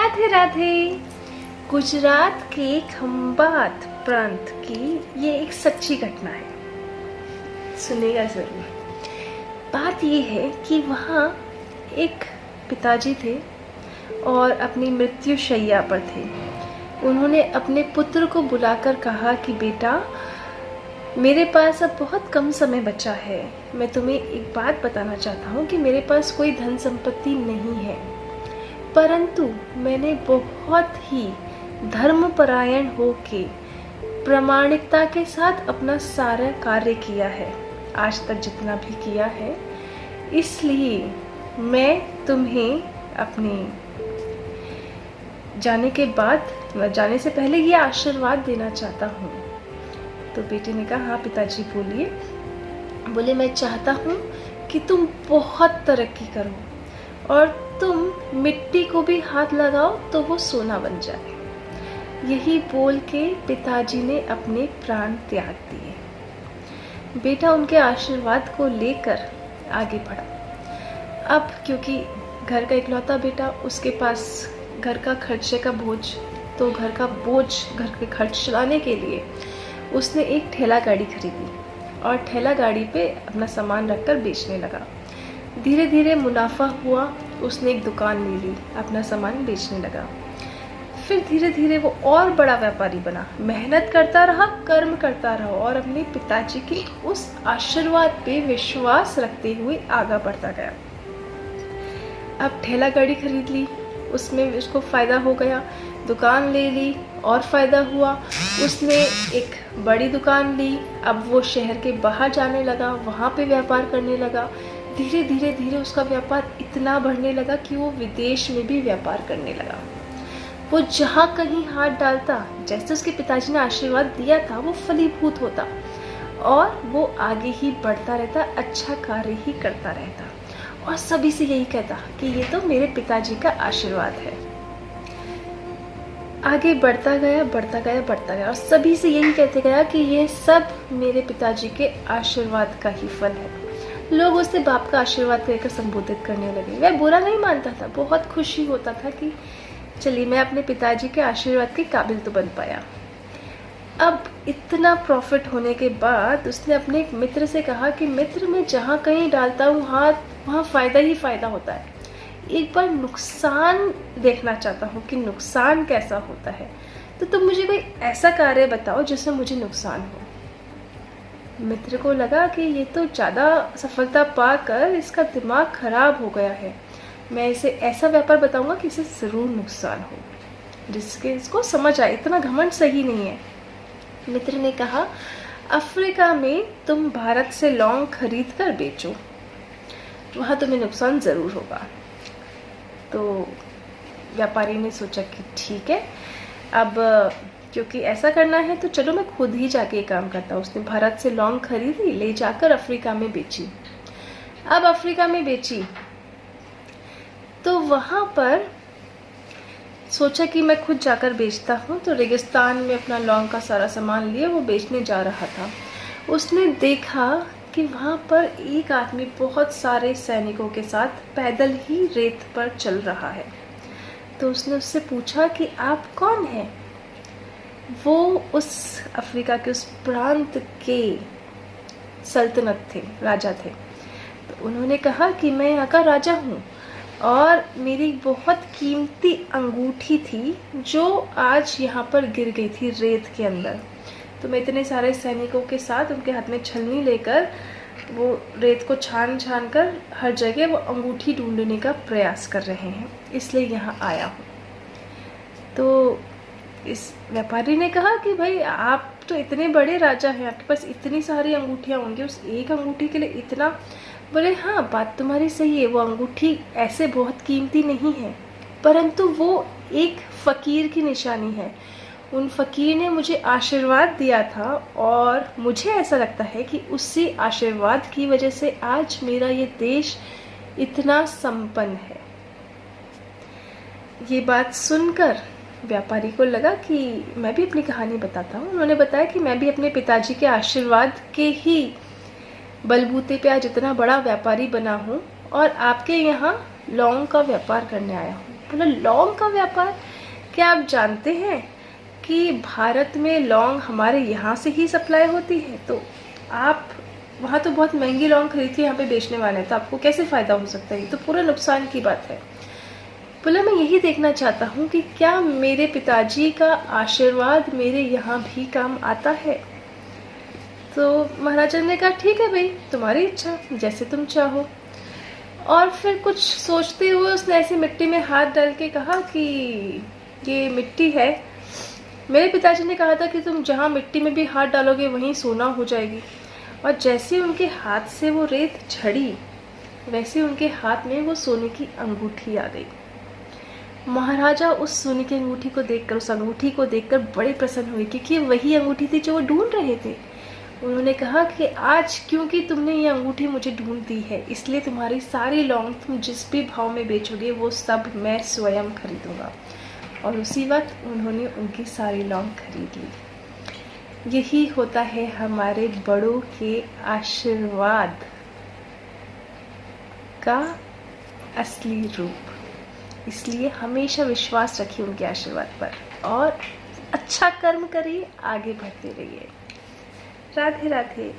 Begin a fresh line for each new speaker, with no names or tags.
राधे राधे। गुजरात के खंभात प्रांत की ये एक सच्ची घटना है, सुनेगा जरूर। बात ये है कि वहाँ एक पिताजी थे और अपनी मृत्यु शैया पर थे। उन्होंने अपने पुत्र को बुलाकर कहा कि बेटा, मेरे पास अब बहुत कम समय बचा है। मैं तुम्हें एक बात बताना चाहता हूँ कि मेरे पास कोई धन संपत्ति नहीं है, परंतु मैंने बहुत ही धर्मपरायण होके प्रामाणिकता के साथ अपना सारा कार्य किया है, आज तक जितना भी किया है। इसलिए मैं तुम्हें अपने जाने के बाद, जाने से पहले ये आशीर्वाद देना चाहता हूँ। तो बेटे ने कहा, हाँ पिताजी बोलिए। बोले, मैं चाहता हूँ कि तुम बहुत तरक्की करो और तुम मिट्टी को भी हाथ लगाओ तो वो सोना बन जाए। यही बोल के पिताजी ने अपने प्राण त्याग दिए। बेटा उनके आशीर्वाद को लेकर आगे बढ़ा। अब क्योंकि घर का इकलौता बेटा, उसके पास घर का खर्चे का बोझ, तो घर का बोझ, घर के खर्च चलाने के लिए उसने एक ठेला गाड़ी खरीदी और ठेला गाड़ी पे अपना सामान रखकर बेचने लगा। धीरे धीरे मुनाफा हुआ, उसने एक दुकान ले ली, अपना सामान बेचने लगा। फिर धीरे धीरे वो और बड़ा व्यापारी बना, मेहनत करता रहा, कर्म करता रहा और अपने पिताजी के उस आशीर्वाद पे विश्वास रखते हुए आगे बढ़ता गया। अब ठेला गाड़ी खरीद ली, उसमें उसको फ़ायदा हो गया। दुकान ले ली और फ़ायदा हुआ। उसने एक बड़ी दुकान ली। अब वो शहर के बाहर जाने लगा, वहाँ पे व्यापार करने लगा। धीरे धीरे धीरे उसका व्यापार इतना बढ़ने लगा कि वो विदेश में भी व्यापार करने लगा। वो जहाँ कहीं हाथ डालता, जैसे उसके पिताजी ने आशीर्वाद दिया था, वो फलीभूत होता और वो आगे ही बढ़ता रहता, अच्छा कार्य ही करता रहता और सभी से यही कहता कि ये तो मेरे पिताजी का आशीर्वाद है। आगे बढ़ता गया, बढ़ता गया, बढ़ता गया और सभी से यही कहते गया कि ये सब मेरे पिताजी के आशीर्वाद का ही फल है। लोग उसे बाप का आशीर्वाद कहकर संबोधित करने लगे। वह बुरा नहीं मानता था, बहुत खुशी होता था कि चलिए मैं अपने पिताजी के आशीर्वाद के काबिल तो बन पाया। अब इतना प्रॉफिट होने के बाद उसने अपने एक मित्र से कहा कि मित्र, मैं जहाँ कहीं डालता हूँ हाथ, वहाँ फ़ायदा ही फ़ायदा होता है। एक बार नुकसान देखना चाहता हूँ कि नुकसान कैसा होता है, तो तुम मुझे कोई ऐसा कार्य बताओ जिसमें मुझे नुकसान हो। मित्र को लगा कि ये तो ज़्यादा सफलता पाकर इसका दिमाग खराब हो गया है। मैं इसे ऐसा व्यापार बताऊंगा कि इसे ज़रूर नुकसान हो, जिसके इसको समझ आए। इतना घमंड सही नहीं है। मित्र ने कहा, अफ्रीका में तुम भारत से लौंग खरीद कर बेचो, वहाँ तुम्हें नुकसान ज़रूर होगा। तो व्यापारी ने सोचा कि ठीक है, अब क्योंकि ऐसा करना है तो चलो मैं खुद ही जाके काम करता हूँ। उसने भारत से लौंग खरीदी, ले जाकर अफ्रीका में बेची। अब अफ्रीका में बेची तो वहाँ पर सोचा कि मैं खुद जाकर बेचता हूँ। तो रेगिस्तान में अपना लौंग का सारा सामान लिए वो बेचने जा रहा था। उसने देखा कि वहाँ पर एक आदमी बहुत सारे सैनिकों के साथ पैदल ही रेत पर चल रहा है। तो उसने उससे पूछा कि आप कौन हैं? वो उस अफ्रीका के उस प्रांत के सल्तनत थे, राजा थे। तो उन्होंने कहा कि मैं यहाँ का राजा हूँ और मेरी बहुत कीमती अंगूठी थी जो आज यहाँ पर गिर गई थी रेत के अंदर। तो मैं इतने सारे सैनिकों के साथ उनके हाथ में छलनी लेकर वो रेत को छान छान कर हर जगह वो अंगूठी ढूंढने का प्रयास कर रहे हैं, इसलिए यहाँ आया हूँ। तो इस व्यापारी ने कहा कि भाई आप तो इतने बड़े राजा हैं, आपके पास इतनी सारी अंगूठियाँ होंगी, उस एक अंगूठी के लिए इतना? बोले, हाँ बात तुम्हारी सही है, वो अंगूठी ऐसे बहुत कीमती नहीं है, परंतु वो एक फ़कीर की निशानी है। उन फ़कीर ने मुझे आशीर्वाद दिया था और मुझे ऐसा लगता है कि उसी आशीर्वाद की वजह से आज मेरा ये देश इतना संपन्न है। ये बात सुनकर व्यापारी को लगा कि मैं भी अपनी कहानी बताता हूँ। उन्होंने बताया कि मैं भी अपने पिताजी के आशीर्वाद के ही बलबूते पे आज इतना बड़ा व्यापारी बना हूँ और आपके यहाँ लौंग का व्यापार करने आया हूँ। बोला लौंग का व्यापार? क्या आप जानते हैं कि भारत में लौंग हमारे यहाँ से ही सप्लाई होती है, तो आप वहाँ तो बहुत महंगी लौंग खरीद के यहाँ पे बेचने वाले हैं, तो आपको कैसे फ़ायदा हो सकता है? ये तो पूरा नुकसान की बात है। बोला मैं यही देखना चाहता हूँ कि क्या मेरे पिताजी का आशीर्वाद मेरे यहाँ भी काम आता है। तो महाराजा ने कहा ठीक है भाई, तुम्हारी इच्छा, जैसे तुम चाहो। और फिर कुछ सोचते हुए उसने ऐसी मिट्टी में हाथ डाल के कहा कि ये मिट्टी है, मेरे पिताजी ने कहा था कि तुम जहाँ मिट्टी में भी हाथ डालोगे वहीं सोना हो जाएगी। और जैसे उनके हाथ से वो रेत झड़ी, वैसे उनके हाथ में वो सोने की अंगूठी आ गई। महाराजा उस सोने की अंगूठी को देखकर, उस अंगूठी को देखकर बड़े प्रसन्न हुए, क्योंकि वही अंगूठी थी जो वो ढूंढ रहे थे। उन्होंने कहा कि आज क्योंकि तुमने ये अंगूठी मुझे ढूंढ दी है, इसलिए तुम्हारी सारी लौंग तुम जिस भी भाव में बेचोगे वो सब मैं स्वयं खरीदूंगा। और उसी वक्त उन्होंने उनकी सारी लौंग खरीद ली। यही होता है हमारे बड़ों के आशीर्वाद का असली रूप। इसलिए हमेशा विश्वास रखिए उनके आशीर्वाद पर और अच्छा कर्म करिए, आगे बढ़ते रहिए। राधे राधे।